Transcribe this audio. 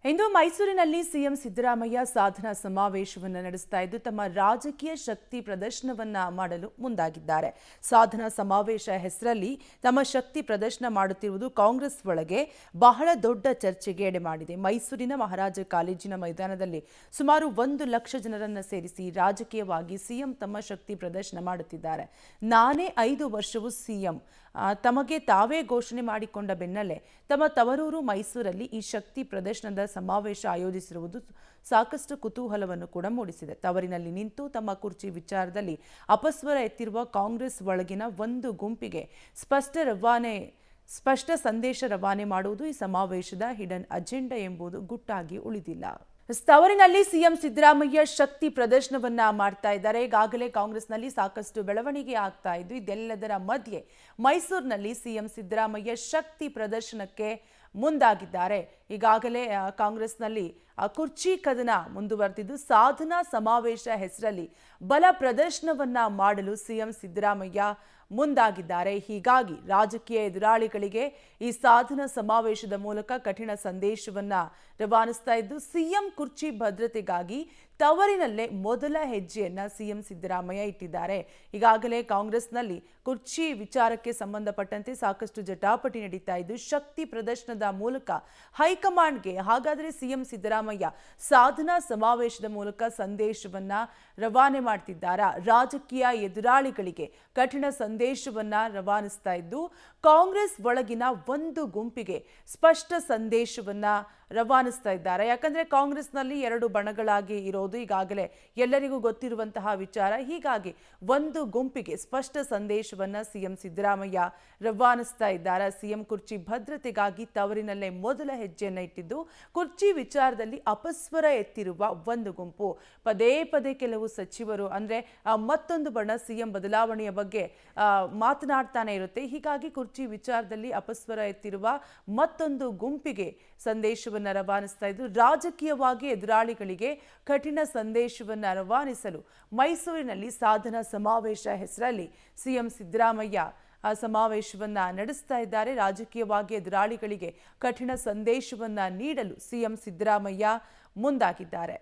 ಇಂದು ಮೈಸೂರಿನಲ್ಲಿ ಸಿಎಂ ಸಿದ್ದರಾಮಯ್ಯ ಸಾಧನಾ ಸಮಾವೇಶವನ್ನು ನಡೆಸ್ತಾ ಇದ್ದು ತಮ್ಮ ರಾಜಕೀಯ ಶಕ್ತಿ ಪ್ರದರ್ಶನವನ್ನ ಮಾಡಲು ಮುಂದಾಗಿದ್ದಾರೆ. ಸಾಧನಾ ಸಮಾವೇಶ ಹೆಸರಲ್ಲಿ ತಮ್ಮ ಶಕ್ತಿ ಪ್ರದರ್ಶನ ಮಾಡುತ್ತಿರುವುದು ಕಾಂಗ್ರೆಸ್ ಒಳಗೆ ಬಹಳ ದೊಡ್ಡ ಚರ್ಚೆಗೆ ಎಡೆ ಮಾಡಿದೆ. ಮೈಸೂರಿನ ಮಹಾರಾಜ ಕಾಲೇಜಿನ ಮೈದಾನದಲ್ಲಿ ಸುಮಾರು 1 ಲಕ್ಷ ಜನರನ್ನು ಸೇರಿಸಿ ರಾಜಕೀಯವಾಗಿ ಸಿಎಂ ತಮ್ಮ ಶಕ್ತಿ ಪ್ರದರ್ಶನ ಮಾಡುತ್ತಿದ್ದಾರೆ. ನಾನೇ 5 ವರ್ಷವೂ ಸಿಎಂ ತಮಗೆ ತಾವೇ ಘೋಷಣೆ ಮಾಡಿಕೊಂಡ ಬೆನ್ನಲ್ಲೇ ತಮ್ಮ ತವರೂರು ಮೈಸೂರಲ್ಲಿ ಈ ಶಕ್ತಿ ಪ್ರದರ್ಶನದ ಸಮಾವೇಶ ಆಯೋಜಿಸಿರುವುದು ಸಾಕಷ್ಟು ಕುತೂಹಲವನ್ನು ಕೂಡ ಮೂಡಿಸಿದೆ. ತವರಿನಲ್ಲಿ ನಿಂತು ತಮ್ಮ ಕುರ್ಚಿ ವಿಚಾರದಲ್ಲಿ ಅಪಸ್ವರ ಎತ್ತಿರುವ ಕಾಂಗ್ರೆಸ್ ಒಳಗಿನ ಒಂದು ಗುಂಪಿಗೆ ಸ್ಪಷ್ಟ ಸಂದೇಶ ರವಾನೆ ಮಾಡುವುದು ಈ ಸಮಾವೇಶದ ಹಿಡನ್ ಅಜೆಂಡಾ ಎಂಬುದು ಗುಟ್ಟಾಗಿ ಉಳಿದಿಲ್ಲ. ತವರಿನಲ್ಲಿ ಸಿಎಂ ಸಿದ್ದರಾಮಯ್ಯ ಶಕ್ತಿ ಪ್ರದರ್ಶನವನ್ನ ಮಾಡ್ತಾ ಇದ್ದಾರೆ. ಈಗಾಗಲೇ ಕಾಂಗ್ರೆಸ್ನಲ್ಲಿ ಸಾಕಷ್ಟು ಬೆಳವಣಿಗೆ ಆಗ್ತಾ ಇದ್ದು ಇದೆಲ್ಲದರ ಮಧ್ಯೆ ಮೈಸೂರಿನಲ್ಲಿ ಸಿಎಂ ಸಿದ್ದರಾಮಯ್ಯ ಶಕ್ತಿ ಪ್ರದರ್ಶನಕ್ಕೆ ಮುಂದಾಗಿದ್ದಾರೆ. ಈಗಾಗಲೇ ಕಾಂಗ್ರೆಸ್ನಲ್ಲಿ ಕುರ್ಚಿ ಕದನ ಮುಂದುವರೆದಿದ್ದು ಸಾಧನಾ ಸಮಾವೇಶ ಹೆಸರಲ್ಲಿ ಬಲ ಪ್ರದರ್ಶನವನ್ನ ಮಾಡಲು ಸಿಎಂ ಸಿದ್ದರಾಮಯ್ಯ ಮುಂದಾಗಿದ್ದಾರೆ. ಹೀಗಾಗಿ ರಾಜಕೀಯ ಎದುರಾಳಿಗಳಿಗೆ ಈ ಸಾಧನಾ ಸಮಾವೇಶದ ಮೂಲಕ ಕಠಿಣ ಸಂದೇಶವನ್ನ ರವಾನಿಸ್ತಾ ಇದ್ದು ಸಿಎಂ ಕುರ್ಚಿ ಭದ್ರತೆಗಾಗಿ ತವರಿನಲ್ಲೇ ಮೊದಲ ಹೆಜ್ಜೆಯನ್ನ ಸಿಎಂ ಸಿದ್ದರಾಮಯ್ಯ ಇಟ್ಟಿದ್ದಾರೆ. ಈಗಾಗಲೇ ಕಾಂಗ್ರೆಸ್ನಲ್ಲಿ ಕುರ್ಚಿ ವಿಚಾರಕ್ಕೆ ಸಂಬಂಧಪಟ್ಟಂತೆ ಸಾಕಷ್ಟು ಜಟಾಪಟಿ ನಡೀತಾ ಇದ್ದು ಶಕ್ತಿ ಪ್ರದರ್ಶನದ ಮೂಲಕ ಹೈಕಮಾಂಡ್ಗೆ ಹಾಗಾದರೆ ಸಿಎಂ ಸಿದ್ದರಾಮಯ್ಯ ಸಾಧನಾ ಸಮಾವೇಶದ ಮೂಲಕ ಸಂದೇಶವನ್ನ ರವಾನೆ ಮಾಡ್ತಿದ್ದಾರಾ? ರಾಜಕೀಯ ಎದುರಾಳಿಗಳಿಗೆ ಕಠಿಣ ಸಂದೇಶವನ್ನ ರವಾನಿಸ್ತಾ ಇದ್ದು ಕಾಂಗ್ರೆಸ್ ಒಳಗಿನ ಒಂದು ಗುಂಪಿಗೆ ಸ್ಪಷ್ಟ ಸಂದೇಶವನ್ನ ರವಾನಿಸ್ತಾ ಇದ್ದಾರೆ. ಯಾಕಂದ್ರೆ ಕಾಂಗ್ರೆಸ್ನಲ್ಲಿ 2 ಬಣಗಳಾಗಿ ಇರೋದು ಈಗಾಗಲೇ ಎಲ್ಲರಿಗೂ ಗೊತ್ತಿರುವಂತಹ ವಿಚಾರ. ಹೀಗಾಗಿ ಒಂದು ಗುಂಪಿಗೆ ಸ್ಪಷ್ಟ ಸಂದೇಶವನ್ನ ಸಿಎಂ ಸಿದ್ದರಾಮಯ್ಯ ರವಾನಿಸ್ತಾ ಇದ್ದಾರೆ. ಸಿಎಂ ಕುರ್ಚಿ ಭದ್ರತೆಗಾಗಿ ತವರಿನಲ್ಲೇ ಮೊದಲ ಹೆಜ್ಜೆಯನ್ನ ಇಟ್ಟಿದ್ದು ಕುರ್ಚಿ ವಿಚಾರದಲ್ಲಿ ಅಪಸ್ವರ ಎತ್ತಿರುವ ಒಂದು ಗುಂಪು ಪದೇ ಪದೇ ಕೆಲವು ಸಚಿವರು ಅಂದ್ರೆ ಮತ್ತೊಂದು ಬಣ ಸಿಎಂ ಬದಲಾವಣೆಯ ಬಗ್ಗೆ ಮಾತನಾಡ್ತಾನೆ ಇರುತ್ತೆ. ಹೀಗಾಗಿ ಕುರ್ಚಿ ವಿಚಾರದಲ್ಲಿ ಅಪಸ್ವರ ಎತ್ತಿರುವ ಮತ್ತೊಂದು ಗುಂಪಿಗೆ ಸಂದೇಶವನ್ನ ರವಾನಿಸ್ತಾ ಇದ್ದು ರಾಜಕೀಯವಾಗಿ ಎದುರಾಳಿಗಳಿಗೆ ಕಠಿಣ ಸಂದೇಶವನ್ನ ರವಾನಿಸಲು ಮೈಸೂರಿನಲ್ಲಿ ಸಾಧನಾ ಸಮಾವೇಶ ಹೆಸರಲ್ಲಿ ಸಿಎಂ ಸಿದ್ದರಾಮಯ್ಯ ಸಮಾವೇಶವನ್ನ ನಡೆಸ್ತಾ ಇದ್ದಾರೆ. ರಾಜಕೀಯವಾಗಿ ಎದುರಾಳಿಗಳಿಗೆ ಕಠಿಣ ಸಂದೇಶವನ್ನ ನೀಡಲು ಸಿಎಂ ಸಿದ್ದರಾಮಯ್ಯ ಮುಂದಾಗಿದ್ದಾರೆ.